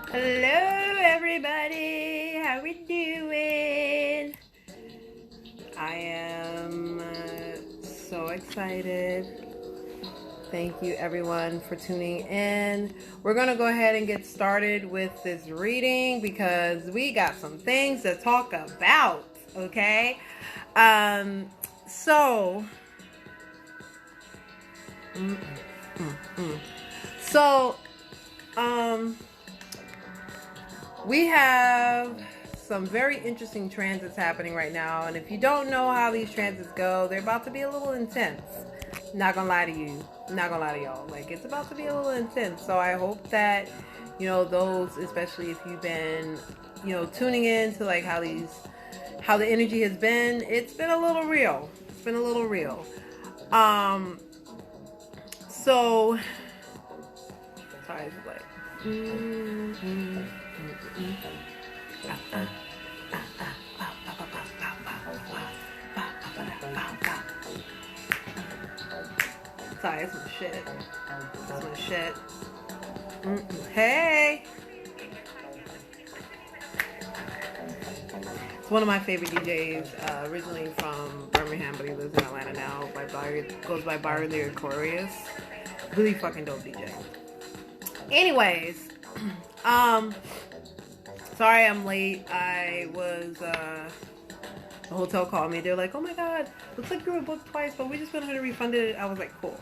Hello everybody, how we doing? I am so excited. Thank you everyone for tuning in. We're going to go ahead and get started with this reading because we got some things to talk about, okay? Um so mm, mm, mm. So we have some very interesting transits happening right now, and if you don't know how these transits go, they're about to be a little intense. Not gonna lie to you, not gonna lie to y'all. Like, it's about to be a little intense. So I hope that those, especially if you've been tuning in to like how the energy has been. It's been a little real. It's been a little real. Um. So sorry, it's like. Mm-hmm. Sorry, it's some shit. It's some shit. Hey! It's one of my favorite DJs, originally from Birmingham, but he lives in Atlanta now. Goes by Byron the Aquarius. Really fucking dope DJ. Anyways, sorry I'm late. I was, the hotel called me. They're like, oh my god, looks like you were booked twice, but we just went ahead and refunded it. I was like, cool.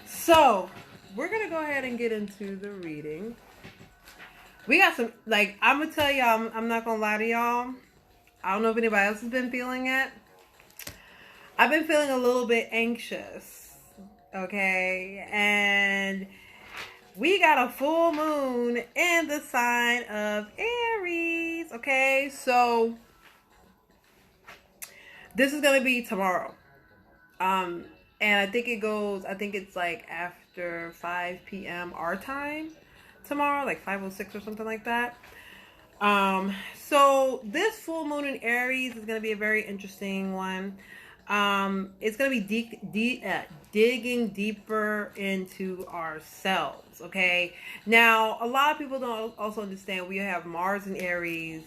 So, we're going to go ahead and get into the reading. We got some, like, I'm going to tell y'all, I'm not going to lie to y'all. I don't know if anybody else has been feeling it. I've been feeling a little bit anxious, okay? And we got a full moon in the sign of Aries, okay? So, this is going to be tomorrow. And I think it's like after 5 p.m. our time tomorrow, like 5:06 or something like that. So this full moon in Aries is going to be a very interesting one. It's going to be digging deeper into ourselves, okay? Now, a lot of people don't also understand we have Mars in Aries,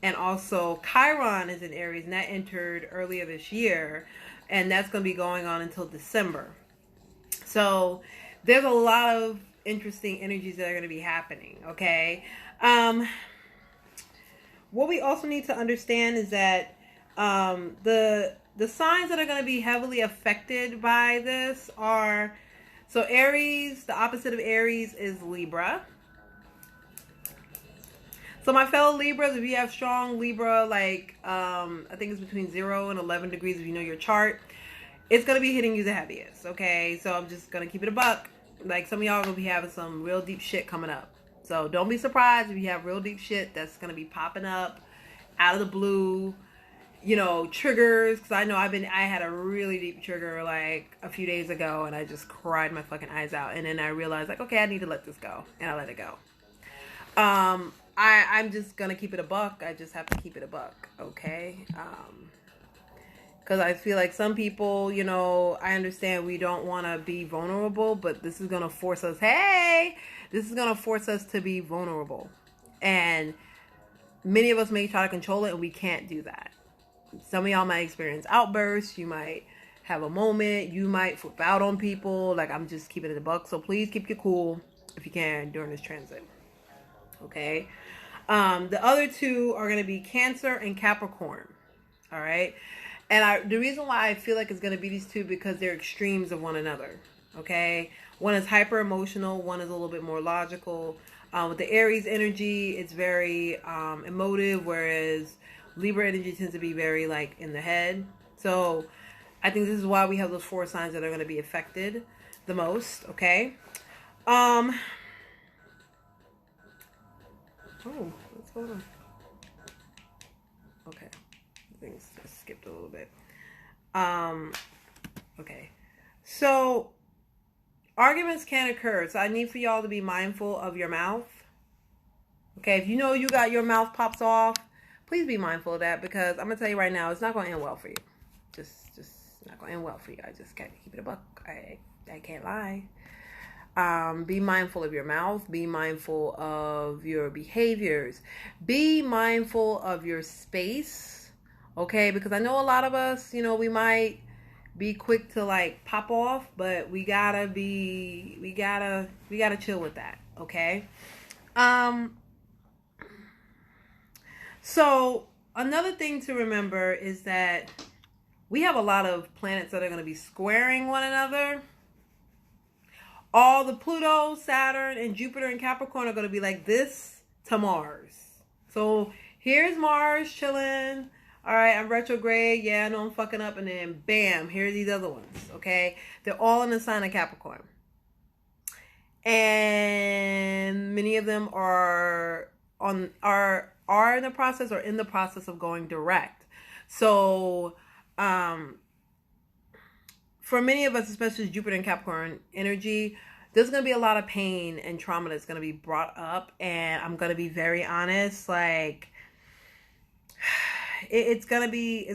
and also Chiron is in Aries, and that entered earlier this year, and that's going to be going on until December. So there's a lot of interesting energies that are going to be happening, okay? What we also need to understand is that the signs that are going to be heavily affected by this are, so Aries, the opposite of Aries is Libra. So my fellow Libras, if you have strong Libra, like I think it's between 0 and 11 degrees if you know your chart, it's going to be hitting you the heaviest, okay? So I'm just going to keep it a buck. Like, some of y'all are going to be having some real deep shit coming up. So don't be surprised if you have real deep shit that's going to be popping up out of the blue, triggers. Because I know I had a really deep trigger like a few days ago, and I just cried my fucking eyes out. And then I realized, like, okay, I need to let this go. And I let it go. I'm just gonna keep it a buck. I just have to keep it a buck, okay? Because I feel like some people, I understand we don't want to be vulnerable, but this is gonna force us. This is gonna force us to be vulnerable, and many of us may try to control it, and we can't do that. Some of y'all might experience outbursts. You might have a moment. You might flip out on people. Like, I'm just keeping it a buck. So please keep your cool if you can during this transit. Okay. The other two are going to be Cancer and Capricorn. All right. And the reason why I feel like it's going to be these two, because they're extremes of one another. Okay. One is hyper emotional. One is a little bit more logical. With the Aries energy, it's very emotive, whereas Libra energy tends to be very like in the head. So I think this is why we have those 4 signs that are going to be affected the most. Okay. Oh, what's going on? Okay. Things just skipped a little bit. Okay. So, arguments can occur. So I need for y'all to be mindful of your mouth. Okay, if you know you got your mouth pops off, please be mindful of that, because I'm going to tell you right now, it's not going to end well for you. Just not going to end well for you. I just can't keep it a buck. I can't lie. Be mindful of your mouth. Be mindful of your behaviors. Be mindful of your space. Okay, because I know a lot of us, we might be quick to like pop off, but we gotta chill with that. Okay. Um. So another thing to remember is that we have a lot of planets that are going to be squaring one another. All the Pluto, Saturn, and Jupiter and Capricorn are going to be like this to Mars. So here's Mars chilling. All right, I'm retrograde. Yeah, I know I'm fucking up. And then bam, here are these other ones. Okay, they're all in the sign of Capricorn, and many of them are in the process or in the process of going direct. So, for many of us, especially Jupiter and Capricorn energy, there's going to be a lot of pain and trauma that's going to be brought up. And I'm going to be very honest, like, it's going to be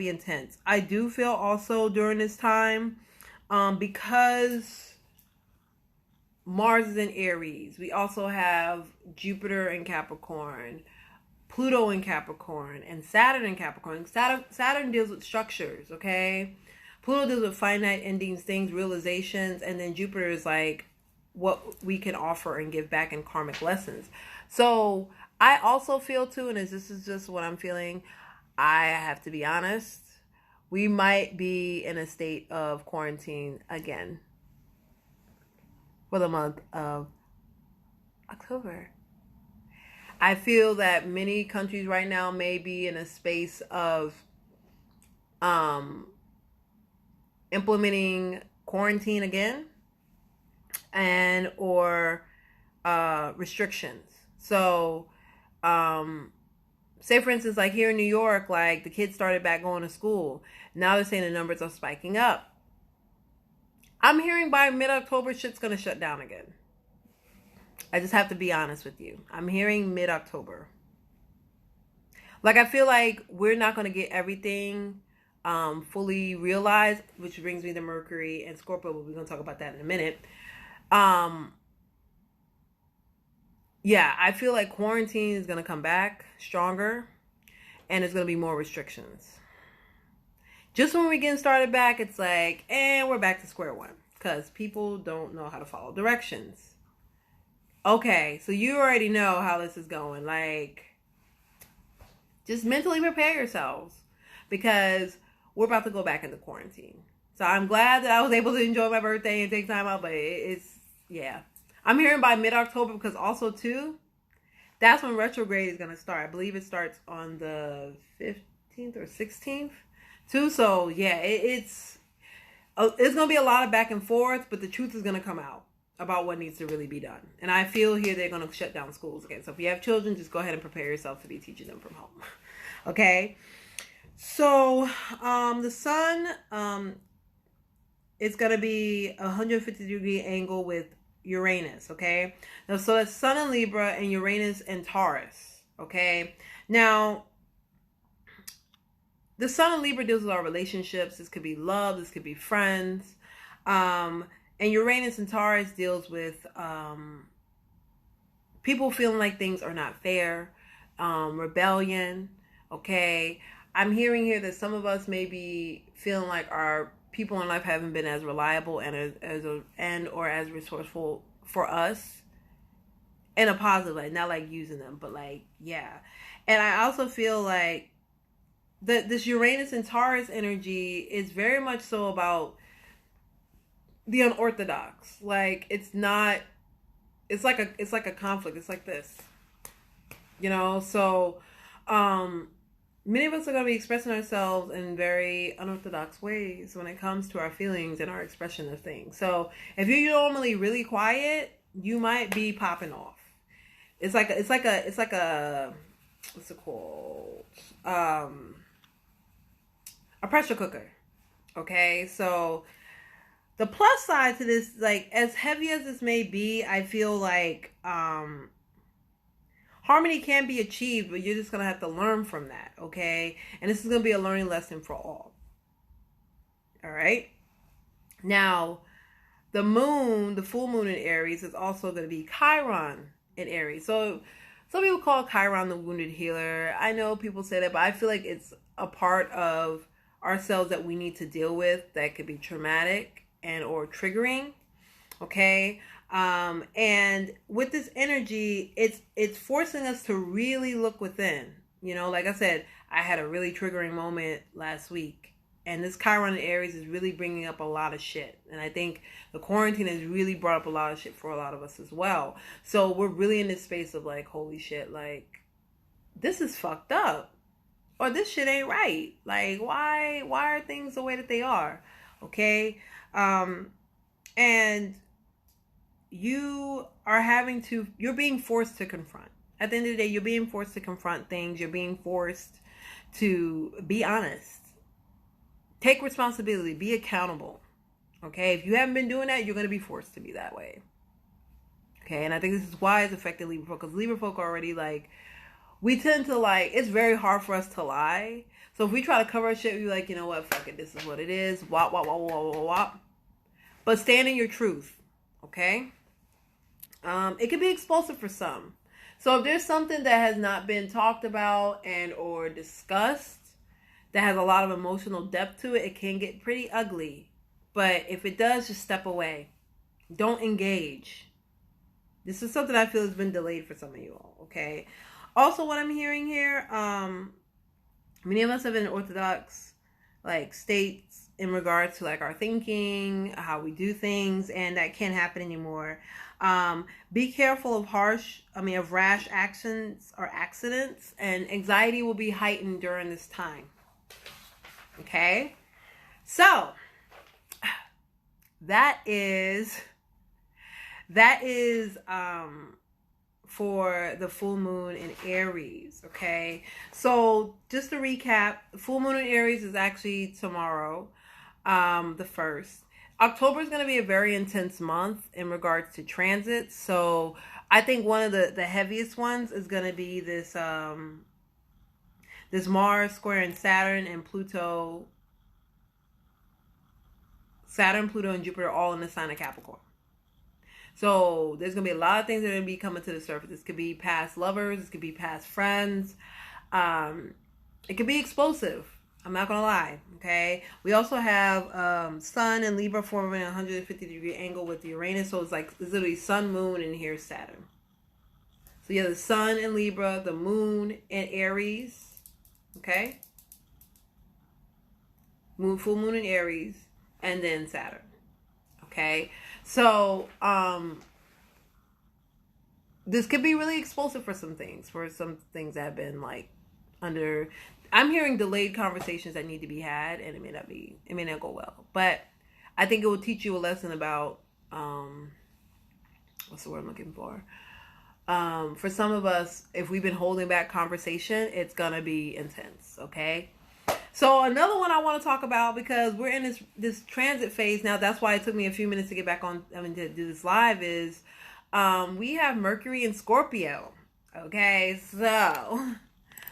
intense. I do feel also during this time, because Mars is in Aries, we also have Jupiter in Capricorn, Pluto in Capricorn, and Saturn in Capricorn. Saturn deals with structures, okay? Pluto deals with finite endings, things, realizations, and then Jupiter is like what we can offer and give back in karmic lessons. So I also feel too, and this is just what I'm feeling, I have to be honest, we might be in a state of quarantine again for the month of October. I feel that many countries right now may be in a space of implementing quarantine again and or restrictions. So say for instance, like here in New York, like the kids started back going to school. Now they're saying the numbers are spiking up. I'm hearing by mid-October shit's gonna shut down again. I just have to be honest with you. I'm hearing mid-October. Like, I feel like we're not going to get everything fully realized, which brings me to Mercury and Scorpio, but we're going to talk about that in a minute. Yeah, I feel like quarantine is going to come back stronger, and there's going to be more restrictions. Just when we're getting started back, it's like, and we're back to square one, because people don't know how to follow directions. Okay, so you already know how this is going. Like, just mentally prepare yourselves, because we're about to go back into quarantine. So I'm glad that I was able to enjoy my birthday and take time out, but yeah. I'm hearing by mid-October, because also too, that's when retrograde is going to start. I believe it starts on the 15th or 16th too. So yeah, it's going to be a lot of back and forth, but the truth is going to come out about what needs to really be done. And I feel here they're going to shut down schools again. So if you have children, just go ahead and prepare yourself to be teaching them from home. Okay? So the sun is going to be a 150-degree angle with Uranus. Okay? Now, so that's Sun in Libra and Uranus in Taurus. Okay? Now, the Sun in Libra deals with our relationships. This could be love. This could be friends. And Uranus in Taurus deals with people feeling like things are not fair, rebellion, okay? I'm hearing here that some of us may be feeling like our people in life haven't been as reliable and as resourceful for us in a positive way, not like using them, but like, yeah. And I also feel like this Uranus and Taurus energy is very much so about the unorthodox. Like, it's like a conflict. It's like this, so many of us are going to be expressing ourselves in very unorthodox ways when it comes to our feelings and our expression of things. So if you're normally really quiet, you might be popping off. It's like a what's it called, a pressure cooker. Okay, so the plus side to this, like, as heavy as this may be, I feel like harmony can be achieved, but you're just going to have to learn from that, okay? And this is going to be a learning lesson for all. All right? Now, the moon, the full moon in Aries, is also going to be Chiron in Aries. So some people call Chiron the wounded healer. I know people say that, but I feel like it's a part of ourselves that we need to deal with that could be traumatic and or triggering. Okay. And with this energy, it's forcing us to really look within. You know, like I said, I had a really triggering moment last week, and this Chiron in Aries is really bringing up a lot of shit. And I think the quarantine has really brought up a lot of shit for a lot of us as well. So we're really in this space of like, holy shit, like this is fucked up, or this shit ain't right. Like, why are things the way that they are? Okay. And you're being forced to confront. At the end of the day, you're being forced to confront things. You're being forced to be honest. Take responsibility. Be accountable. Okay? If you haven't been doing that, you're going to be forced to be that way. Okay? And I think this is why it's affected Libra folk. Because Libra folk already, like, we tend to, like, it's very hard for us to lie. So if we try to cover our shit, we're like, you know what? Fuck it. This is what it is. Wop, wop, wop, wop, wop, wop. But stand in your truth. Okay? It can be explosive for some. So if there's something that has not been talked about and or discussed that has a lot of emotional depth to it, it can get pretty ugly. But if it does, just step away. Don't engage. This is something I feel has been delayed for some of you all, okay? Also, what I'm hearing here, many of us have been in Orthodox, like, states in regards to, like, our thinking, how we do things, and that can't happen anymore. Be careful of rash actions or accidents, and anxiety will be heightened during this time. Okay? So, that is for the full moon in Aries, okay? So, just to recap, the full moon in Aries is actually tomorrow, the 1st. October is going to be a very intense month in regards to transits. So I think one of the heaviest ones is going to be this Mars squaring Saturn and Pluto. Saturn, Pluto, and Jupiter all in the sign of Capricorn. So there's going to be a lot of things that are going to be coming to the surface. This could be past lovers. This could be past friends. It could be explosive. I'm not going to lie, okay? We also have Sun and Libra forming a 150-degree angle with Uranus. So it's literally Sun, Moon, and here's Saturn. So you have the Sun in Libra, the Moon in Aries, okay? Full Moon in Aries, and then Saturn, okay? So this could be really explosive for some things that have been like under... I'm hearing delayed conversations that need to be had, and it may not go well. But I think it will teach you a lesson about, what's the word I'm looking for? For some of us, if we've been holding back conversation, it's going to be intense, okay? So another one I want to talk about, because we're in this transit phase now, that's why it took me a few minutes to get back on, to do this live, is we have Mercury in Scorpio, okay? So...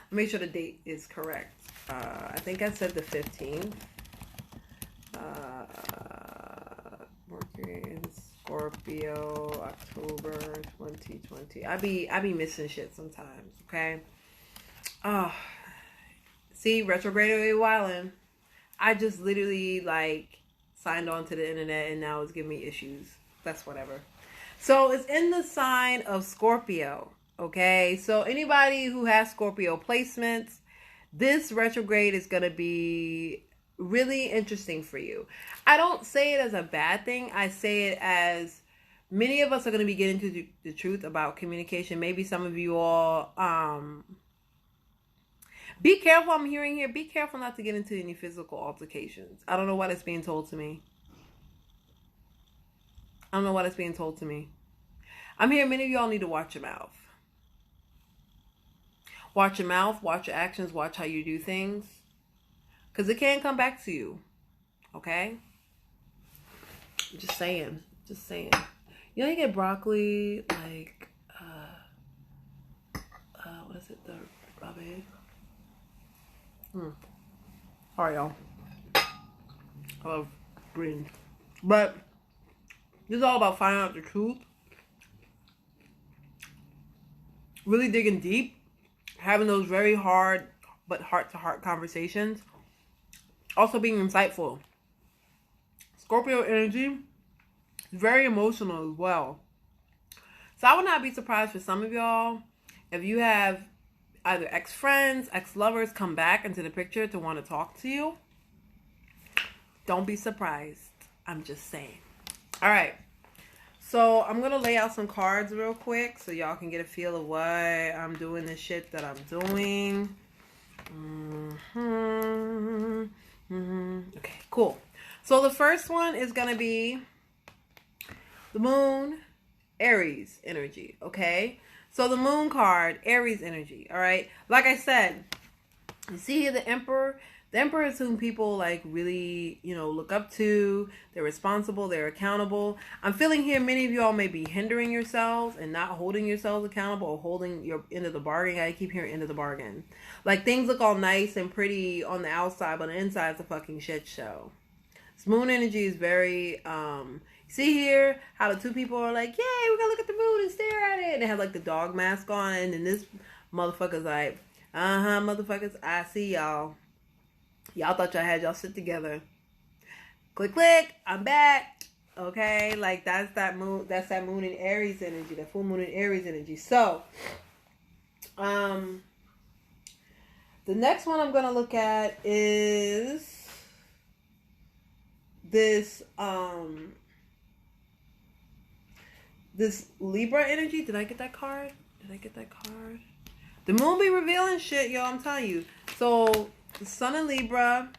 make sure the date is correct. I think I said the 15th. Mercury in Scorpio, October 2020. I be missing shit sometimes, okay? Oh, see, retrograde wildin'. I just literally like signed on to the internet and now it's giving me issues. That's whatever. So it's in the sign of Scorpio. Okay, so anybody who has Scorpio placements, this retrograde is going to be really interesting for you. I don't say it as a bad thing. I say it as many of us are going to be getting to the truth about communication. Maybe some of you all, be careful. I'm hearing here, be careful not to get into any physical altercations. I don't know why that's being told to me. I'm hearing many of y'all need to watch your mouth. Watch your mouth, watch your actions, watch how you do things. Because it can come back to you. Okay? Just saying. You know, you get broccoli, like, what is it? The rabe? Alright, y'all. I love greens. But This is all about finding out the truth. Really digging deep. Having those very hard but heart-to-heart conversations. Also being insightful. Scorpio energy is very emotional as well. So I would not be surprised for some of y'all if you have either ex-friends, ex-lovers come back into the picture to want to talk to you. Don't be surprised. I'm just saying. All right. So I'm going to lay out some cards real quick so y'all can get a feel of why I'm doing the shit that I'm doing. Okay, cool. So the first one is going to be the moon, Aries energy, okay? So the moon card, Aries energy, all right? Like I said, you see here the Emperor? The Emperor is whom people like really, look up to. They're responsible. They're accountable. I'm feeling here many of y'all may be hindering yourselves and not holding yourselves accountable or holding your end of the bargain. I keep hearing end of the bargain. Like things look all nice and pretty on the outside, but the inside is a fucking shit show. This moon energy is very, see here how the two people are like, yay, we're gonna look at the moon and stare at it. And they have like the dog mask on. And then this motherfucker's like, motherfuckers, I see y'all. Y'all thought y'all had y'all shit together. Click, click. I'm back. Okay, like that's that moon. That's that moon in Aries energy. That full moon in Aries energy. So, the next one I'm gonna look at is this this Libra energy. Did I get that card? The moon be revealing shit, yo. I'm telling you. So. The Sun in Libra,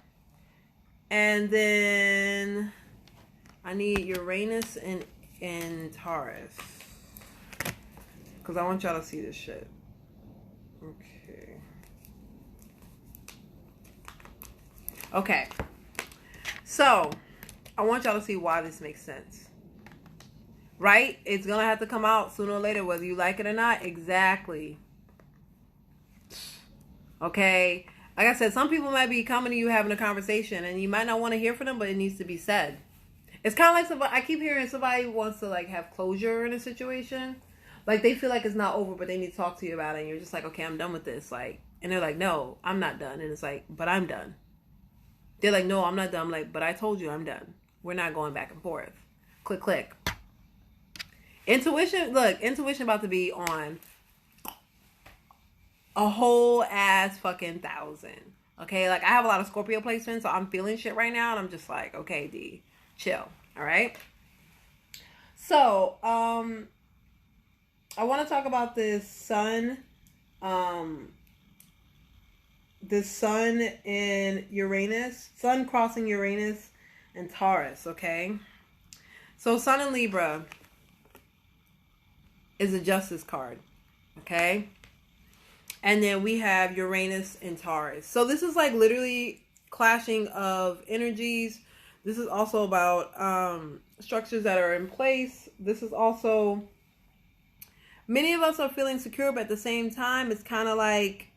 and then I need Uranus and Taurus, because I want y'all to see this shit. Okay. So I want y'all to see why this makes sense. Right? It's gonna have to come out sooner or later, whether you like it or not. Exactly. Okay. Like I said, some people might be coming to you having a conversation and you might not want to hear from them, but it needs to be said. It's kind of like somebody, I keep hearing somebody wants to like have closure in a situation. Like they feel like it's not over, but they need to talk to you about it. And you're just like, okay, I'm done with this. Like, and they're like, no, I'm not done. And it's like, but I'm done. They're like, no, I'm not done. I'm like, but I told you I'm done. We're not going back and forth. Click, click. Intuition, look, intuition about to be on a whole ass fucking 1,000. Okay, like I have a lot of Scorpio placements, so I'm feeling shit right now, and I'm just like, okay, D, chill. All right. So, I want to talk about this sun, in Uranus, sun crossing Uranus and Taurus. Okay, so Sun in Libra is a Justice card. Okay. And then we have Uranus and Taurus. So this is like literally clashing of energies. This is also about structures that are in place. This is also, many of us are feeling secure, but at the same time, it's kind of like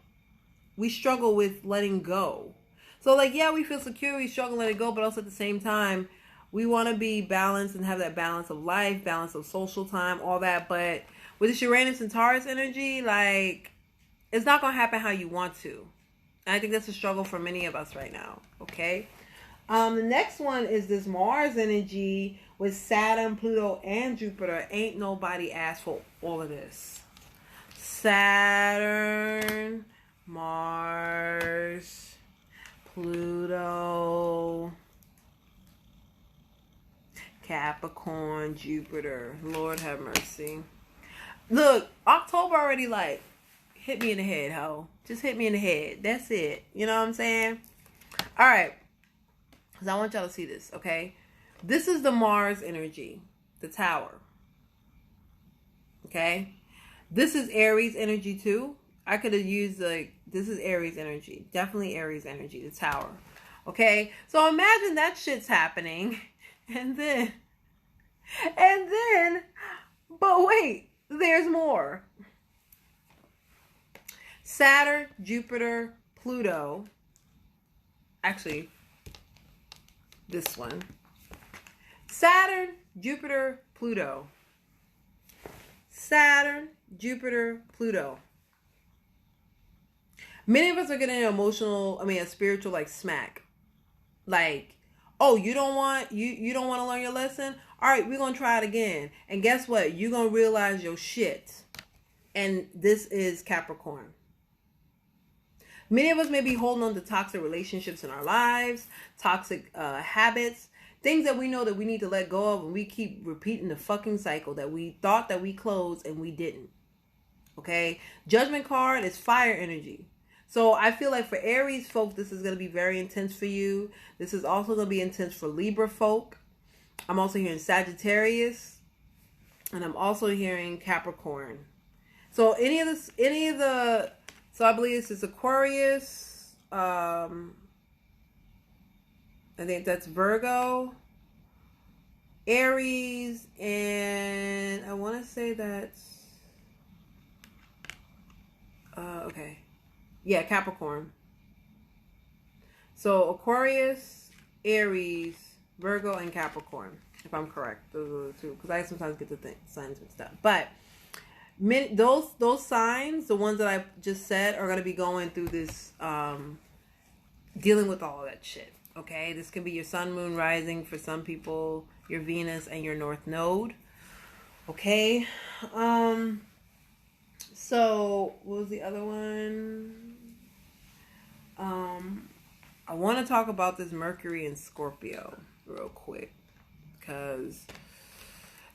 we struggle with letting go. So like, yeah, we feel secure, we struggle to let it go, but also at the same time, we want to be balanced and have that balance of life, balance of social time, all that. But with this Uranus and Taurus energy, like, it's not going to happen how you want to. And I think that's a struggle for many of us right now. Okay. The next one is this Mars energy with Saturn, Pluto, and Jupiter. Ain't nobody asked for all of this. Saturn, Mars, Pluto, Capricorn, Jupiter. Lord have mercy. Look, October already like, hit me in the head, ho. Just hit me in the head. That's it. You know what I'm saying? All right. Because I want y'all to see this, okay? This is the Mars energy. The Tower. Okay? This is Aries energy, too. I could have used, like, this is Aries energy. Definitely Aries energy. The Tower. Okay? So imagine that shit's happening. And then, but wait. There's more. Saturn, Jupiter, Pluto. Actually, this one. Saturn, Jupiter, Pluto. Saturn, Jupiter, Pluto. Many of us are getting a spiritual like smack. Like, oh, you don't want to learn your lesson? All right, we're going to try it again. And guess what? You're going to realize your shit. And this is Capricorn. Many of us may be holding on to toxic relationships in our lives, toxic habits, things that we know that we need to let go of, and we keep repeating the fucking cycle that we thought that we closed and we didn't. Okay? Judgment card is fire energy. So I feel like for Aries folk, this is going to be very intense for you. This is also going to be intense for Libra folk. I'm also hearing Sagittarius. And I'm also hearing Capricorn. So so I believe this is Aquarius. I think that's Virgo, Aries, and I want to say that's okay. Yeah, Capricorn. So Aquarius, Aries, Virgo, and Capricorn, if I'm correct. Those are the two, because I sometimes get the signs mixed up. But those signs, the ones that I just said, are going to be going through this, dealing with all of that shit. Okay, this could be your sun, moon, rising for some people, your Venus, and your North Node. Okay. So what was the other one? I want to talk about this Mercury in Scorpio real quick, because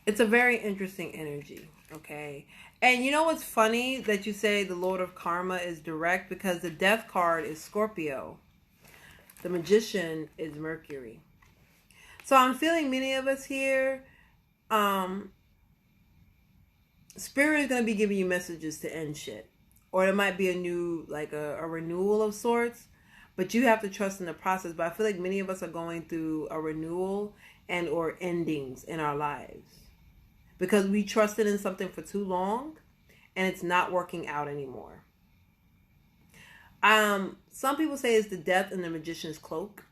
it's a very interesting energy. Okay. And you know what's funny that you say the Lord of Karma is direct, because the Death card is Scorpio. The Magician is Mercury. So I'm feeling many of us here, Spirit is going to be giving you messages to end shit. Or it might be a new, like a renewal of sorts. But you have to trust in the process. But I feel like many of us are going through a renewal and or endings in our lives. Because we trusted in something for too long and it's not working out anymore. Some people say it's the death in the Magician's cloak.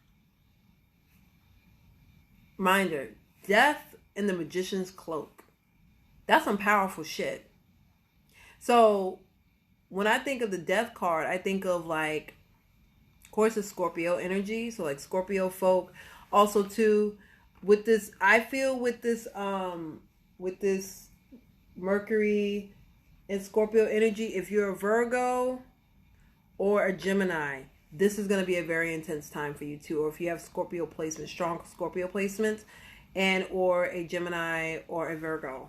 Reminder, death in the Magician's cloak. That's some powerful shit. So when I think of the Death card, I think of like, of course, it's Scorpio energy. So like Scorpio folk. Also too, with this, I feel with this Mercury and Scorpio energy, if you're a Virgo or a Gemini, this is going to be a very intense time for you too. Or if you have Scorpio placements, strong Scorpio placements, and or a Gemini or a Virgo.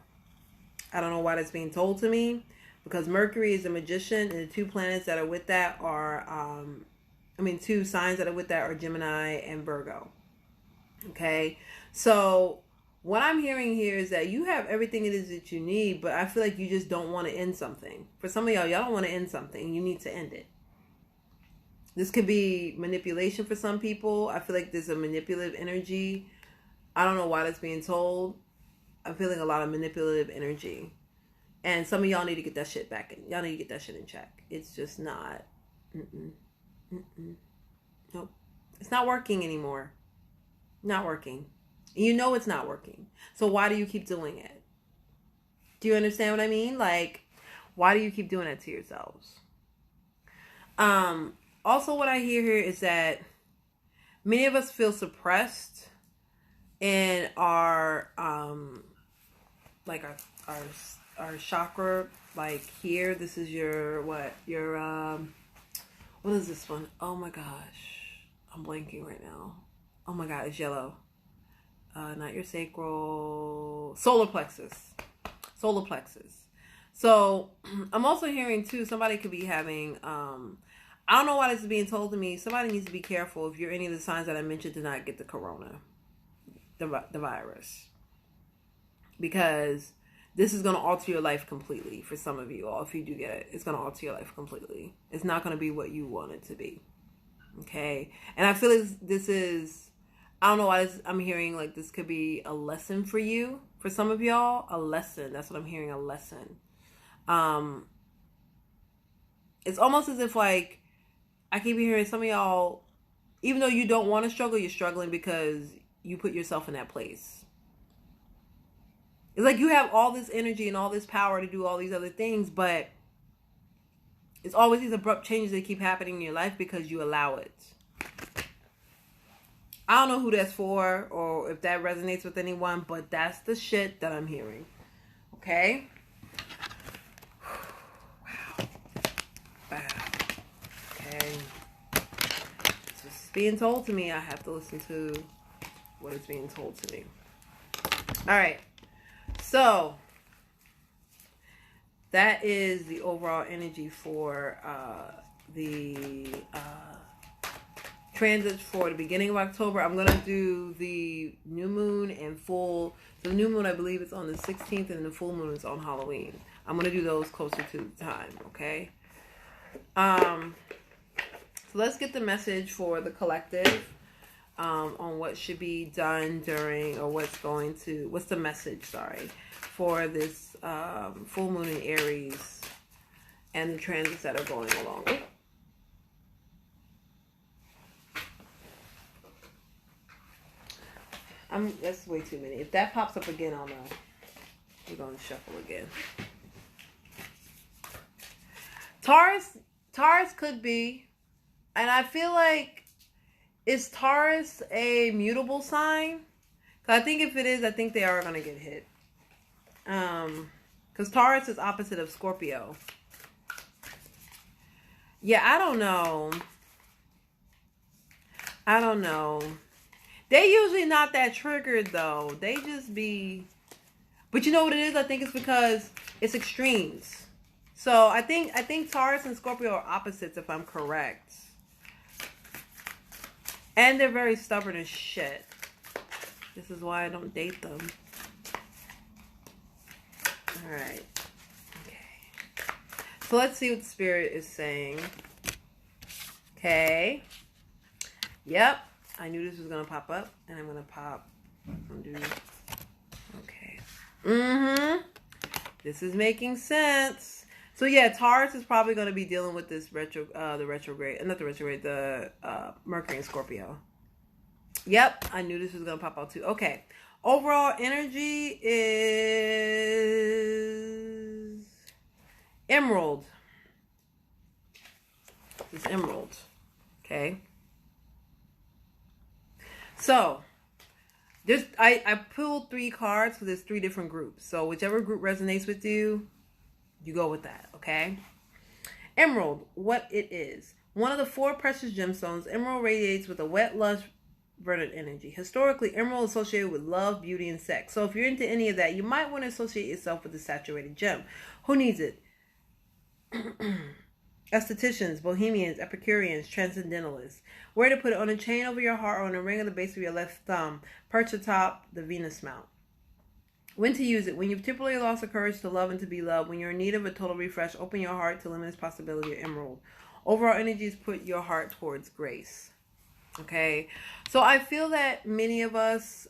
I don't know why that's being told to me, because Mercury is a Magician, and the two planets that are with that are, two signs that are with that are Gemini and Virgo. Okay, so what I'm hearing here is that you have everything it is that you need, but I feel like you just don't want to end something. For some of y'all don't want to end something. You need to end it. This could be manipulation for some people. I feel like there's a manipulative energy. I don't know why that's being told. I'm feeling a lot of manipulative energy. And some of y'all need to get that shit back in. Y'all need to get that shit in check. It's just not. Nope. It's not working anymore. Not working. You know it's not working. So why do you keep doing it? Do you understand what I mean? Like, why do you keep doing that to yourselves? Also, what I hear here is that many of us feel suppressed in our our chakra. Like here, this is your what is this one? Oh my gosh, I'm blanking right now. Oh my god, it's yellow. Not your sacral, solar plexus. So I'm also hearing too, somebody could be having I don't know why this is being told to me. Somebody needs to be careful if you're any of the signs that I mentioned to not get the corona, the virus, because this is going to alter your life completely for some of you all. If you do get it, it's going to alter your life completely. It's not going to be what you want it to be. Okay. And I feel this is, I don't know why I'm hearing like this could be a lesson for you. For some of y'all, a lesson. That's what I'm hearing, a lesson. It's almost as if like, I keep hearing some of y'all, even though you don't want to struggle, you're struggling because you put yourself in that place. It's like you have all this energy and all this power to do all these other things, but it's always these abrupt changes that keep happening in your life because you allow it. I don't know who that's for or if that resonates with anyone, but that's the shit that I'm hearing. Okay? Wow. Wow. Okay. So it's being told to me. I have to listen to what is being told to me. All right. So that is the overall energy for the transits for the beginning of October. I'm going to do the new moon and full. So the new moon, I believe, is on the 16th, and the full moon is on Halloween. I'm going to do those closer to the time, okay? So let's get the message for the collective on what should be done during, or what's the message, for this full moon in Aries and the transits that are going along. That's way too many. If that pops up again, I'll know. We're going to shuffle again. Taurus could be, and I feel like, is Taurus a mutable sign? Because I think if it is, I think they are going to get hit. Because Taurus is opposite of Scorpio. Yeah, I don't know. They usually not that triggered though. They just be, but you know what it is? I think it's because it's extremes. So I think Taurus and Scorpio are opposites, if I'm correct. And they're very stubborn as shit. This is why I don't date them. All right. Okay. So let's see what the Spirit is saying. Okay. Yep. I knew this was going to pop up. And I'm going to pop. Okay. This is making sense. So yeah, Taurus is probably going to be dealing with this Mercury and Scorpio. Yep, I knew this was going to pop out too. Okay. Overall energy is Emerald. It's Emerald. Okay. So, I pulled 3 cards, so there's 3 different groups. So whichever group resonates with you, you go with that, okay? Emerald, what it is. One of the 4 precious gemstones, emerald radiates with a wet, lush, verdant energy. Historically, emerald is associated with love, beauty, and sex. So if you're into any of that, you might want to associate yourself with the saturated gem. Who needs it? Estheticians, bohemians, epicureans, transcendentalists. Where to put it: on a chain over your heart or on a ring on the base of your left thumb. Perch atop the Venus mount. When to use it: when you've temporarily lost the courage to love and to be loved. When you're in need of a total refresh, open your heart to limitless possibility of emerald. Overall energies, put your heart towards grace. Okay, so I feel that many of us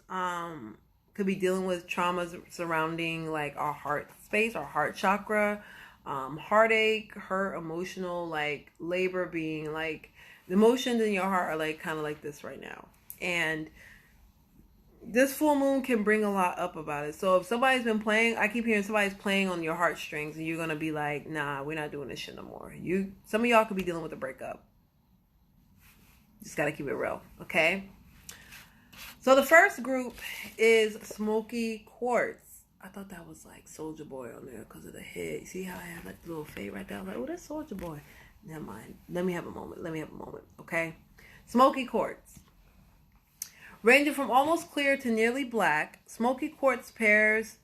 could be dealing with traumas surrounding like our heart space, our heart chakra, heartache, hurt, emotional, like labor, being like the emotions in your heart are like kind of like this right now. And this full moon can bring a lot up about it. So if somebody's been playing, I keep hearing somebody's playing on your heartstrings, and you're gonna be like, nah, we're not doing this shit no more. Some of y'all could be dealing with a breakup. Just gotta keep it real, okay? So the first group is Smoky Quartz. I thought that was like Soldier Boy on there because of the head. See how I have like the little fade right there? I was like, oh, that's Soldier Boy. Never mind. Let me have a moment, okay? Smoky Quartz. Ranging from almost clear to nearly black, Smoky Quartz pairs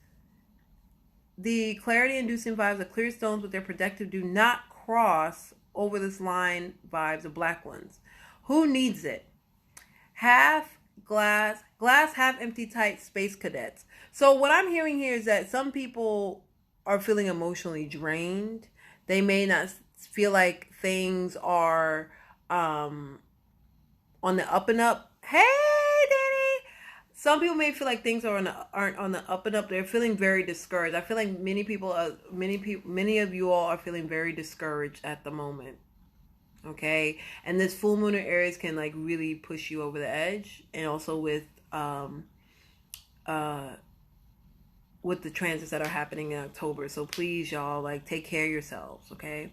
the clarity-inducing vibes of clear stones with their protective do not cross over this line vibes of black ones. Who needs it? Half glass, half empty tight space cadets. So what I'm hearing here is that some people are feeling emotionally drained. They may not feel like things are on the up and up. Hey, Danny. Some people may feel like things aren't on the up and up. They're feeling very discouraged. I feel like many of you all are feeling very discouraged at the moment. Okay, and this full moon in Aries can like really push you over the edge, and also with with the transits that are happening in October. So please, y'all, like, take care of yourselves, okay?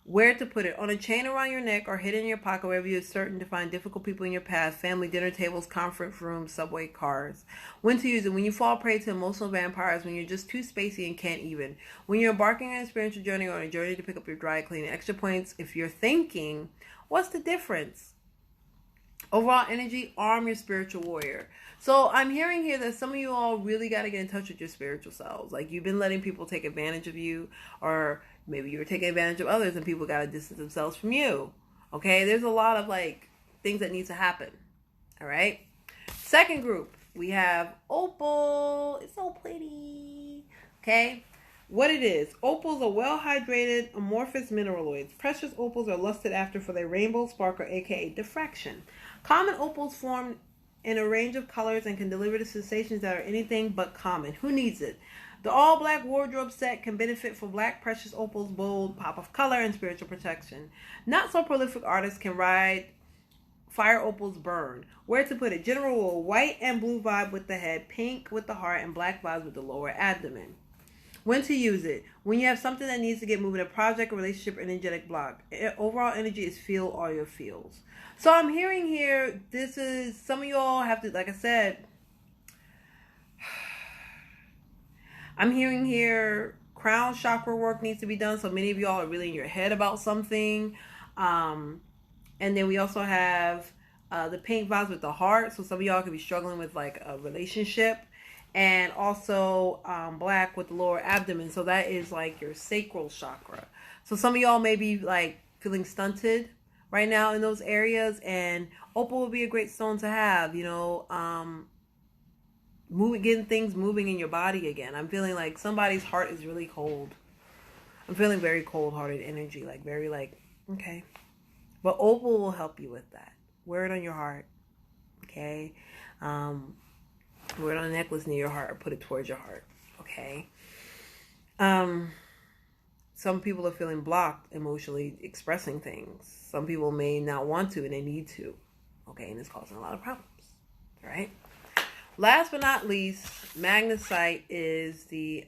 Where to put it? On a chain around your neck or hidden in your pocket, wherever you're certain to find difficult people in your past, family, dinner tables, conference rooms, subway, cars. When to use it? When you fall prey to emotional vampires, when you're just too spacey and can't even. When you're embarking on a spiritual journey or on a journey to pick up your dry cleaning. Extra points if you're thinking, what's the difference? Overall energy, arm your spiritual warrior. So I'm hearing here that some of you all really got to get in touch with your spiritual selves. Like, you've been letting people take advantage of you, or maybe you were taking advantage of others and people got to distance themselves from you. Okay, there's a lot of like things that need to happen. All right. Second group, we have opal. It's so pretty. Okay. What it is, opals are well-hydrated amorphous mineraloids. Precious opals are lusted after for their rainbow sparkle, aka diffraction. Common opals form in a range of colors and can deliver the sensations that are anything but common. Who needs it? The all-black wardrobe set can benefit from black precious opals, bold pop of color, and spiritual protection. Not so prolific artists can ride fire opals burn. Where to put it? General rule, white and blue vibe with the head, pink with the heart, and black vibes with the lower abdomen. When to use it? When you have something that needs to get moving, a project, a relationship, energetic block. Overall energy is feel all your feels. So I'm hearing here, this is, some of y'all have to, like I said, I'm hearing here, crown chakra work needs to be done. So many of y'all are really in your head about something. And then we also have the pink vibes with the heart. So some of y'all could be struggling with like a relationship. And also black with the lower abdomen. So that is like your sacral chakra. So some of y'all may be like feeling stunted right now in those areas. And opal would be a great stone to have, you know, getting things moving in your body again. I'm feeling like somebody's heart is really cold. I'm feeling very cold-hearted energy, like very like, okay. But opal will help you with that. Wear it on your heart, okay? Wear it on a necklace near your heart or put it towards your heart, okay? Some people are feeling blocked emotionally expressing things. Some people may not want to and they need to, okay? And it's causing a lot of problems, all right? Last but not least, magnesite is the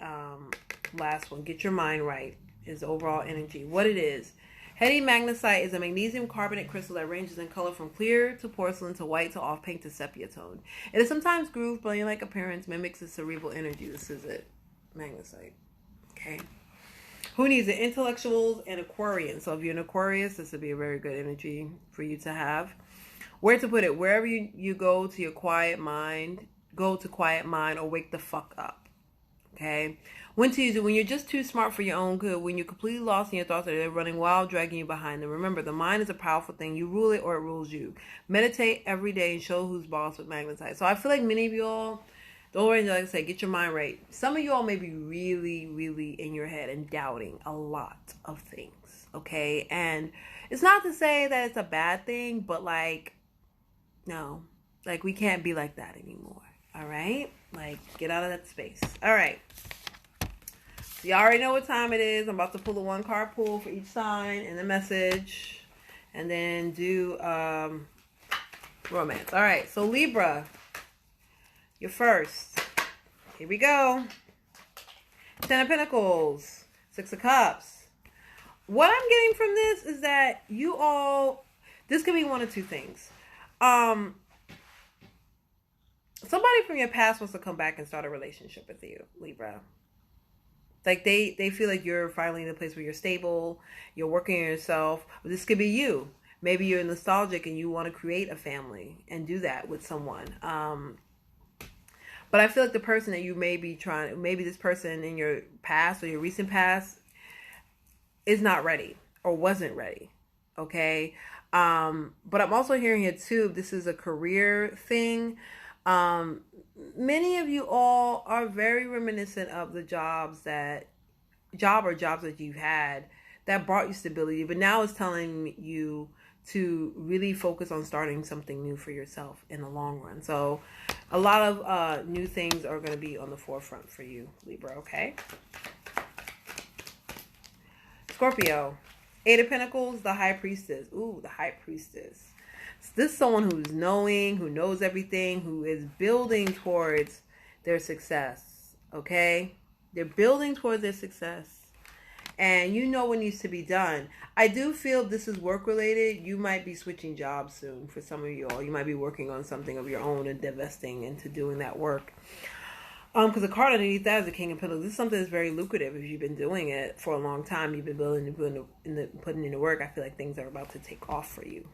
last one. Get your mind right is overall energy. What it is. Heady magnesite is a magnesium carbonate crystal that ranges in color from clear to porcelain to white to off pink to sepia tone. It is sometimes grooved, brilliant-like appearance, mimics the cerebral energy. This is it. Magnesite. Okay. Who needs it? Intellectuals and Aquarians. So if you're an Aquarius, this would be a very good energy for you to have. Where to put it? Wherever you go to your quiet mind, go to quiet mind or wake the fuck up. Okay? When to use it? When you're just too smart for your own good, when you're completely lost in your thoughts or they're running wild, dragging you behind them. Remember, the mind is a powerful thing. You rule it or it rules you. Meditate every day and show who's boss with magnetite. So I feel like many of y'all, the whole range, like I say, get your mind right. Some of y'all may be really, really in your head and doubting a lot of things. Okay? And it's not to say that it's a bad thing, but like, no. Like, we can't be like that anymore. All right? Like, get out of that space. All right. So you already know what time it is. I'm about to pull a 1-card pool for each sign and the message. And then do romance. All right. So Libra, you're first. Here we go. 10 of Pentacles. 6 of Cups. What I'm getting from this is that you all, this could be one of two things. Somebody from your past wants to come back and start a relationship with you, Libra. Like they feel like you're finally in a place where you're stable, you're working on yourself. This could be you. Maybe you're nostalgic and you want to create a family and do that with someone. But I feel like the person that you may be trying, maybe this person in your past or your recent past is not ready or wasn't ready. Okay. But I'm also hearing here too, this is a career thing. Many of you all are very reminiscent of the jobs that you've had that brought you stability, but now it's telling you to really focus on starting something new for yourself in the long run. So a lot of new things are going to be on the forefront for you, Libra, okay? Scorpio, 8 of Pentacles, the High Priestess. Ooh, the High Priestess. This is someone who's knowing, who knows everything, who is building towards their success. Okay? They're building towards their success. And you know what needs to be done. I do feel this is work related. You might be switching jobs soon for some of you all. You might be working on something of your own and divesting into doing that work. Because the card underneath that is the King of Pentacles. This is something that's very lucrative if you've been doing it for a long time. You've been putting in the work. I feel like things are about to take off for you.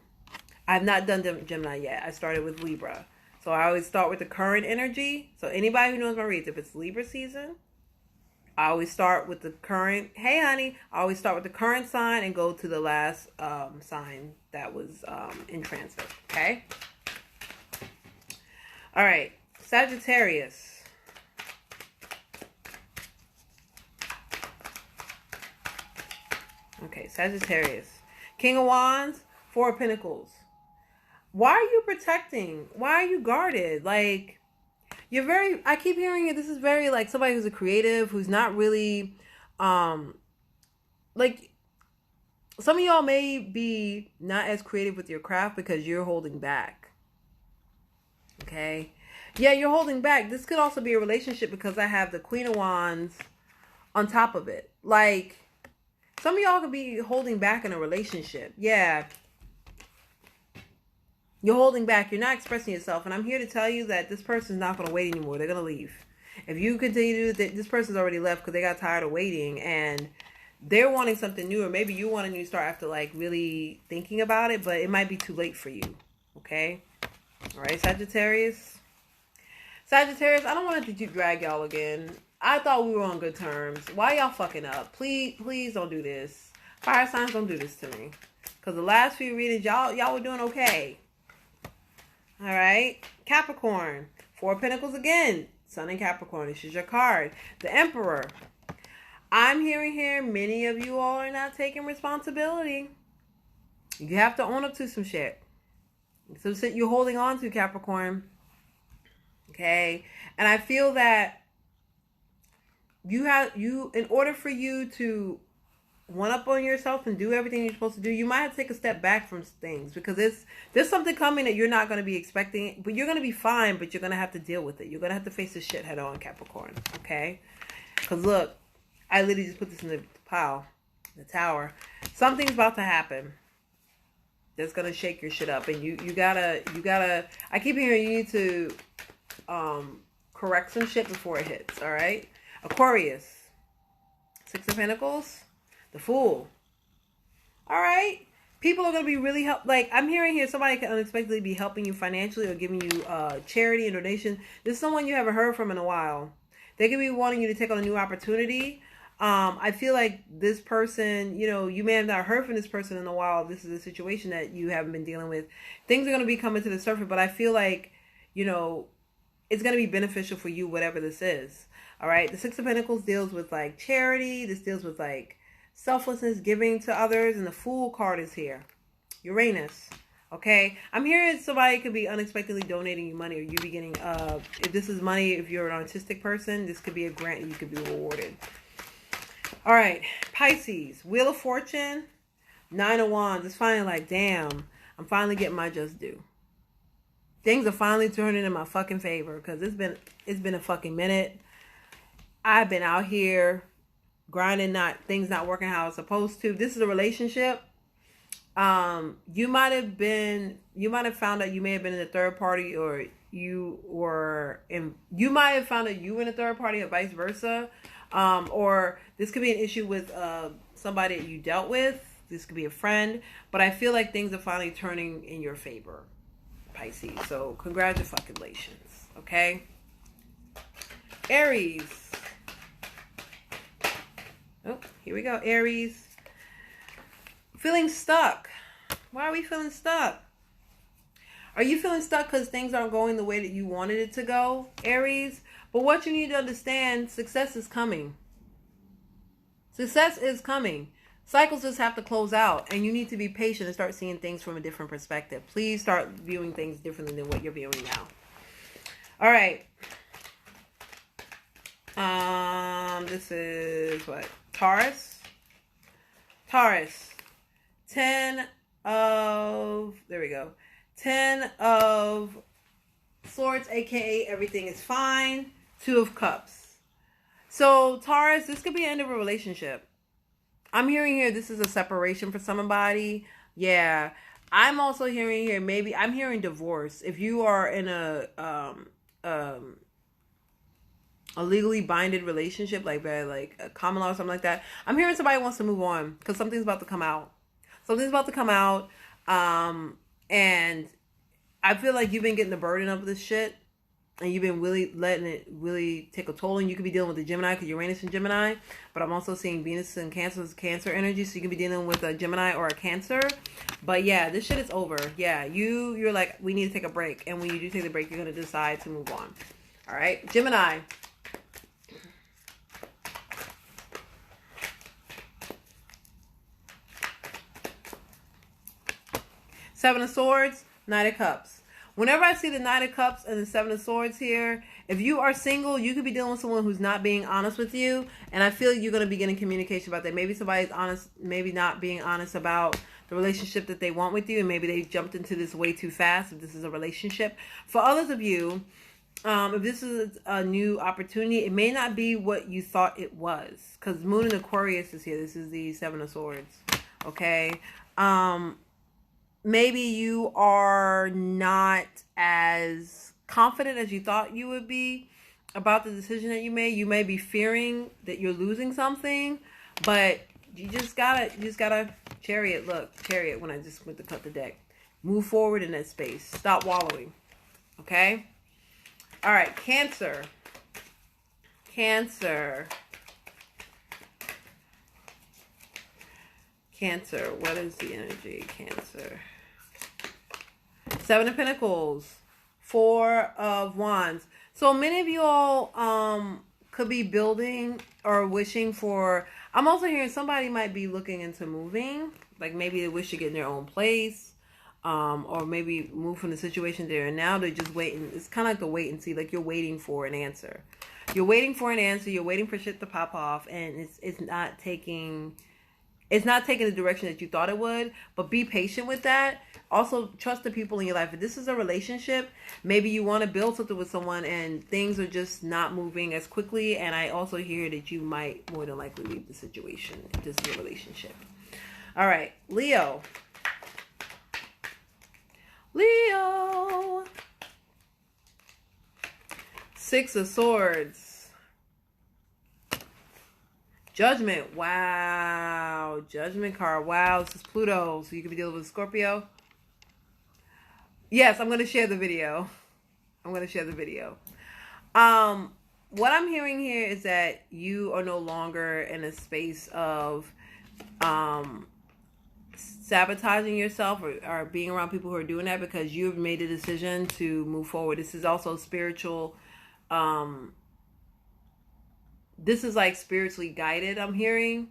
I've not done Gemini yet. I started with Libra. So I always start with the current energy. So anybody who knows my reads, if it's Libra season, I always start with the current, hey honey, I always start with the current sign and go to the last sign that was in transit, okay? All right, Sagittarius. Okay, Sagittarius. King of Wands, Four of Pentacles. Why are you protecting? Why are you guarded? Like, you're very, I keep hearing it, this is very like somebody who's a creative, who's not really, like, some of y'all may be not as creative with your craft because you're holding back. Okay? Yeah, you're holding back. This could also be a relationship because I have the Queen of Wands on top of it. Like, some of y'all could be holding back in a relationship. Yeah. You're holding back. You're not expressing yourself. And I'm here to tell you that this person's not going to wait anymore. They're going to leave. If you continue to do this person's already left because they got tired of waiting and they're wanting something new, or maybe you want a new start after like really thinking about it, but it might be too late for you. Okay? All right, Sagittarius. Sagittarius, I don't want to drag y'all again. I thought we were on good terms. Why y'all fucking up? Please don't do this. Fire signs, don't do this to me. Because the last few readings, y'all were doing okay. All right. Capricorn. Four of Pentacles again. Sun in Capricorn. This is your card. The Emperor. I'm hearing here many of you all are not taking responsibility. You have to own up to some shit. So you're holding on to, Capricorn. Okay. And I feel that in order for you to one up on yourself and do everything you're supposed to do, you might have to take a step back from things because there's something coming that you're not going to be expecting, but you're going to be fine, but you're going to have to deal with it. You're going to have to face this shit head on, Capricorn. Okay? Because look, I literally just put this in the pile, the tower. Something's about to happen that's going to shake your shit up, and you gotta, I keep hearing you need to correct some shit before it hits, all right? Aquarius. Six of Pentacles. The Fool. All right. People are going to be really like, I'm hearing here somebody can unexpectedly be helping you financially or giving you charity and donation. This is someone you haven't heard from in a while. They could be wanting you to take on a new opportunity. I feel like this person, you may have not heard from this person in a while. This is a situation that you haven't been dealing with. Things are going to be coming to the surface, but I feel like, it's going to be beneficial for you, whatever this is. All right. The Six of Pentacles deals with like charity. This deals with like selflessness, giving to others. And the Fool card is here. Uranus. Okay. I'm hearing somebody could be unexpectedly donating you money, or you be getting, if this is money, if you're an artistic person, this could be a grant and you could be rewarded. All right. Pisces. Wheel of Fortune. Nine of Wands. It's finally like, damn, I'm finally getting my just due. Things are finally turning in my fucking favor because it's been a fucking minute. I've been out here grinding, things not working how it's supposed to. This is a relationship. You might have found out you may have been in a third party, or you might have found out you were in a third party, or vice versa. Or this could be an issue with somebody that you dealt with. This could be a friend, but I feel like things are finally turning in your favor, Pisces. So congratulations. Okay. Aries. Oh, here we go. Aries. Feeling stuck. Why are we feeling stuck? Are you feeling stuck because things aren't going the way that you wanted it to go, Aries? But what you need to understand, success is coming. Success is coming. Cycles just have to close out, and you need to be patient and start seeing things from a different perspective. Please start viewing things differently than what you're viewing now. All right. This is what? Taurus. 10 of Swords, aka everything is fine. 2 of Cups. So, Taurus, this could be the end of a relationship. I'm hearing here this is a separation for somebody. Yeah. I'm also hearing here maybe I'm hearing divorce. If you are in um a legally binded relationship like by like a common law or something like that, I'm hearing somebody wants to move on because something's about to come out. Something's about to come out. And I feel like you've been getting the burden of this shit and you've been really letting it really take a toll. And you could be dealing with the Gemini because Uranus and Gemini, but I'm also seeing Venus and Cancer energy, so you could be dealing with a Gemini or a Cancer. But yeah, this shit is over. Yeah, you're like, we need to take a break, and when you do take the break, you're gonna decide to move on. All right, Gemini. Seven of Swords, Knight of Cups. Whenever I see the Knight of Cups and the Seven of Swords here, if you are single, you could be dealing with someone who's not being honest with you. And I feel you're going to be getting communication about that. Maybe somebody's honest, maybe not being honest about the relationship that they want with you. And maybe they jumped into this way too fast if this is a relationship. For others of you, if this is a new opportunity, it may not be what you thought it was. Because Moon and Aquarius is here. This is the Seven of Swords. Okay? Maybe you are not as confident as you thought you would be about the decision that you made. You may be fearing that you're losing something, but you just gotta Chariot. Look, Chariot. When I just went to cut the deck, move forward in that space. Stop wallowing. Okay. All right, Cancer. Cancer. Cancer. What is the energy? Cancer. Seven of Pentacles, Four of Wands. So many of you all could be building or wishing for. I'm also hearing somebody might be looking into moving. Like maybe they wish to get in their own place, or maybe move from the situation they're in now. They're just waiting. It's kind of like the wait and see. Like you're waiting for an answer. You're waiting for an answer. You're waiting for shit to pop off, and it's not taking. It's not taking the direction that you thought it would, but be patient with that. Also, trust the people in your life. If this is a relationship, maybe you want to build something with someone and things are just not moving as quickly. And I also hear that you might more than likely leave the situation if this is a relationship. All right, Leo. Leo. Six of Swords. Judgment. Wow. Judgment card. Wow. This is Pluto. So you could be dealing with Scorpio. Yes, I'm going to share the video. What I'm hearing here is that you are no longer in a space of sabotaging yourself or being around people who are doing that because you've made a decision to move forward. This is also spiritual. This is like spiritually guided, I'm hearing.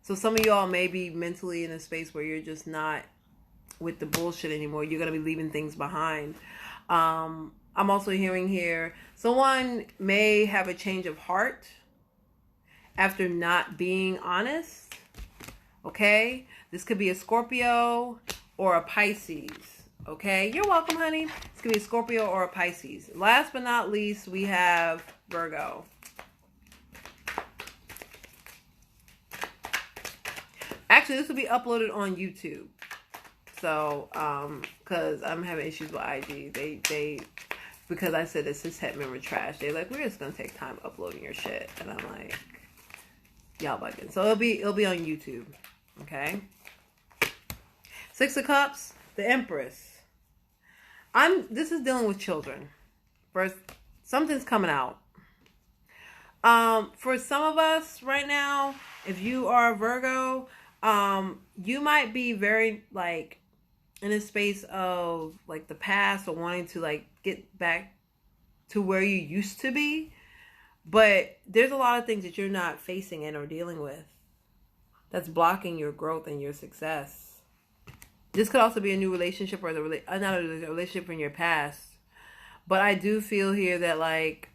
So some of y'all may be mentally in a space where you're just not with the bullshit anymore. You're going to be leaving things behind. I'm also hearing here, someone may have a change of heart after not being honest. Okay? This could be a Scorpio or a Pisces. Okay? You're welcome, honey. This could be a Scorpio or a Pisces. Last but not least, we have Virgo. Actually, this will be uploaded on YouTube. So, because I'm having issues with IG. They because I said this is Hetman were trash. They're like, we're just gonna take time uploading your shit. And I'm like, y'all bugging. So it'll be on YouTube. Okay. Six of Cups, the Empress. This is dealing with children. First, something's coming out. For some of us right now, if you are a Virgo, you might be very like in a space of like the past or wanting to like get back to where you used to be, but there's a lot of things that you're not facing and or dealing with that's blocking your growth and your success. This could also be a new relationship or not a relationship from your past, but I do feel here that like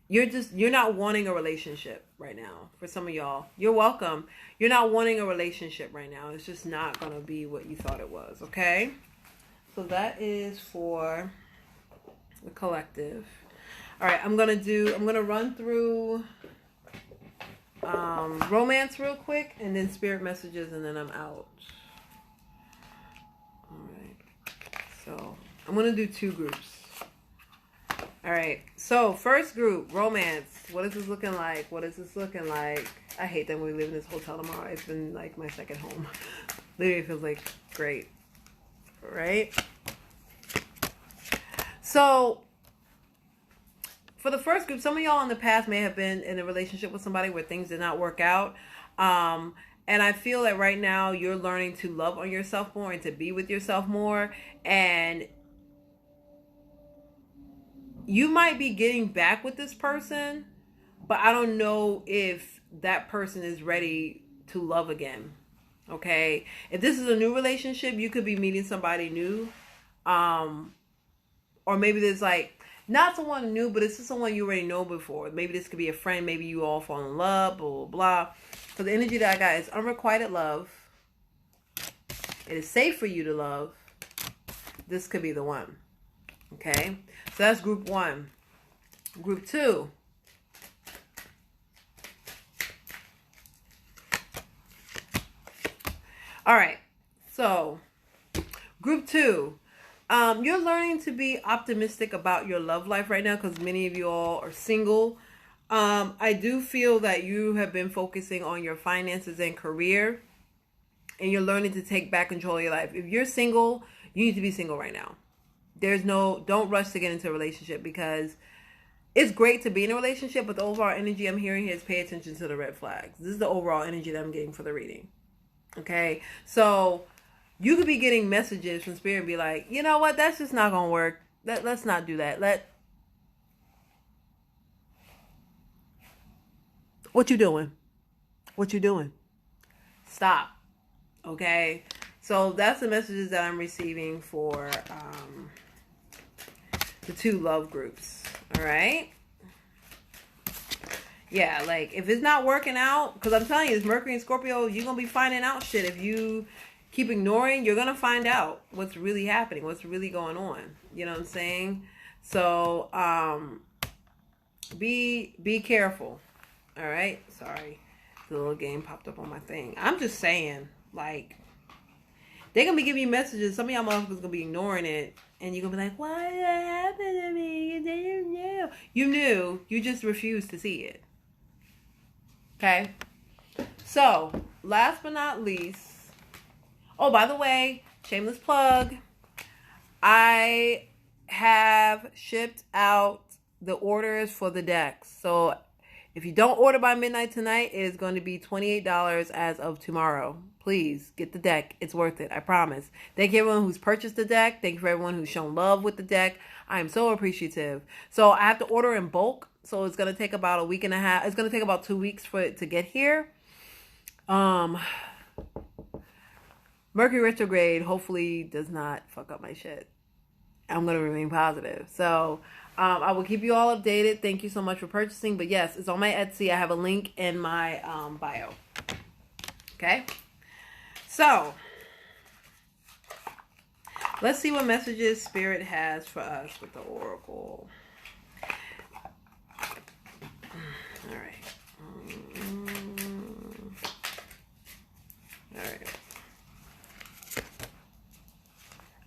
you're not wanting a relationship right now. For some of y'all, you're welcome. You're not wanting a relationship right now. It's just not going to be what you thought it was. Okay. So that is for the collective. All right, I'm gonna run through romance real quick, and then spirit messages, and then I'm out. All right, so I'm gonna do 2 groups. All right, so first group, romance. What is this looking like? What is this looking like? I hate that we live in this hotel tomorrow. It's been like my second home. Literally feels like great, right? So for the first group, some of y'all in the past may have been in a relationship with somebody where things did not work out. And I feel that right now you're learning to love on yourself more and to be with yourself more. And you might be getting back with this person, but I don't know if that person is ready to love again. Okay? If this is a new relationship, you could be meeting somebody new. Or maybe there's like, not someone new, but it's just someone you already know before. Maybe this could be a friend. Maybe you all fall in love, blah, blah, blah. So the energy that I got is unrequited love. It is safe for you to love. This could be the one. Okay? So that's group 1. Group 2. All right. So group 2. You're learning to be optimistic about your love life right now because many of you all are single. I do feel that you have been focusing on your finances and career, and you're learning to take back control of your life. If you're single, you need to be single right now. Don't rush to get into a relationship because it's great to be in a relationship, but the overall energy I'm hearing here is pay attention to the red flags. This is the overall energy that I'm getting for the reading. Okay, so you could be getting messages from spirit and be like, you know what, that's just not gonna work. Let's not do that. What you doing? What you doing? Stop. Okay, so that's the messages that I'm receiving for the 2 love groups. All right. Yeah, like if it's not working out, because I'm telling you, it's Mercury and Scorpio, you're gonna be finding out shit. If you keep ignoring, you're gonna find out what's really happening, what's really going on. You know what I'm saying? So be careful. All right. Sorry, the little game popped up on my thing. I'm just saying, like, they're gonna be giving you messages. Some of y'all motherfuckers gonna be ignoring it, and you're gonna be like, "Why did that happen to me? You didn't know. You knew. You just refused to see it." Okay. So, last but not least, oh, by the way, shameless plug, I have shipped out the orders for the decks. So, if you don't order by midnight tonight, it is going to be $28 as of tomorrow. Please get the deck. It's worth it. I promise. Thank you everyone who's purchased the deck. Thank you for everyone who's shown love with the deck. I am so appreciative. So I have to order in bulk. So it's going to take about a week and a half. It's going to take about 2 weeks for it to get here. Mercury retrograde hopefully does not fuck up my shit. I'm going to remain positive. So I will keep you all updated. Thank you so much for purchasing. But yes, it's on my Etsy. I have a link in my bio. Okay. So let's see what messages Spirit has for us with the Oracle. All right. All right.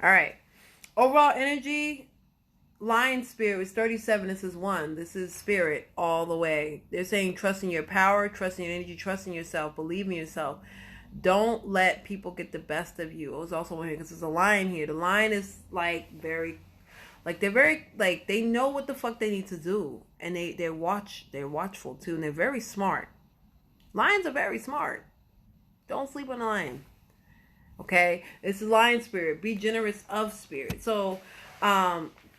All right. Overall energy, Lion Spirit is 37. This is 1. This is Spirit all the way. They're saying trust in your power, trust in your energy, trust in yourself, believe in yourself. Don't let people get the best of you. It was also one here because there's a lion here. The lion is like very, like they're very, like they know what the fuck they need to do, and they're watchful too, and they're very smart. Lions are very smart. Don't sleep on a lion. Okay, it's Lion Spirit. Be generous of spirit. So,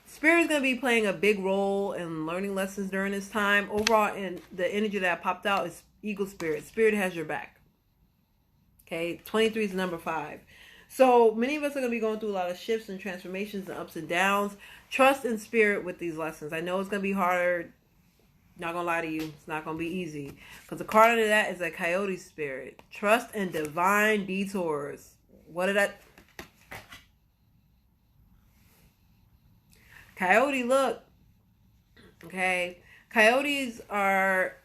Spirit is going to be playing a big role in learning lessons during this time. Overall, in the energy that popped out is Eagle Spirit. Spirit has your back. Okay, 23 is number 5. So many of us are going to be going through a lot of shifts and transformations and ups and downs. Trust in spirit with these lessons. I know it's going to be harder. Not going to lie to you. It's not going to be easy. Because the card under that is a Coyote Spirit. Trust in divine detours. What did I... Coyote, look. Okay, coyotes are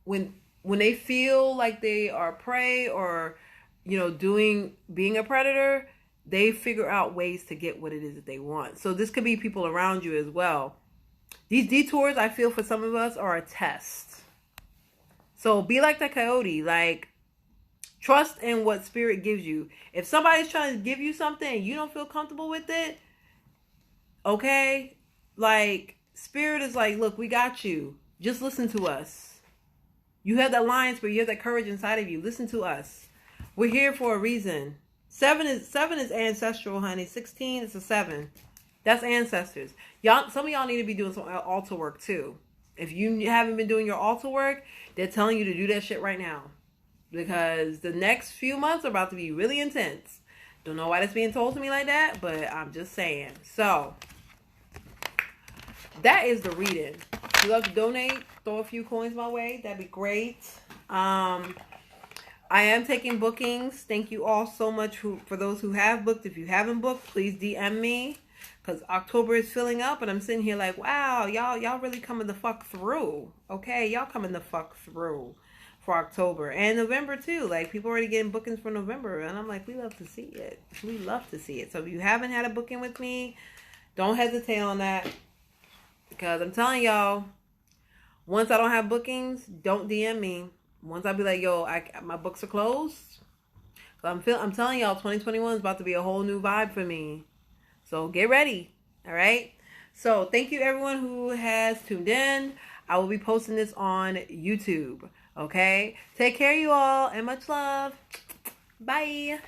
when they feel like they are prey or being a predator, they figure out ways to get what it is that they want. So this could be people around you as well. These detours, I feel, for some of us are a test. So be like the coyote, like trust in what spirit gives you. If somebody's trying to give you something and you don't feel comfortable with it, okay, like spirit is like, look, we got you. Just listen to us. You have that lion spirit. You have that courage inside of you. Listen to us. We're here for a reason. Seven is ancestral, honey. 16 is a 7. That's ancestors. Y'all, some of y'all need to be doing some altar work too. If you haven't been doing your altar work, they're telling you to do that shit right now, because the next few months are about to be really intense. Don't know why that's being told to me like that, but I'm just saying. So that is the reading. If you love to donate, throw a few coins my way. That'd be great. I am taking bookings. Thank you all so much for those who have booked. If you haven't booked, please DM me, because October is filling up and I'm sitting here like, wow, y'all really coming the fuck through. Okay, y'all coming the fuck through for October and November too. Like, people already getting bookings for November, and I'm like, we love to see it. We love to see it. So if you haven't had a booking with me, don't hesitate on that, because I'm telling y'all, once I don't have bookings, don't DM me. Once I be like, yo, my books are closed. I'm telling y'all, 2021 is about to be a whole new vibe for me. So get ready. All right. So thank you everyone who has tuned in. I will be posting this on YouTube. Okay. Take care, you all, and much love. Bye.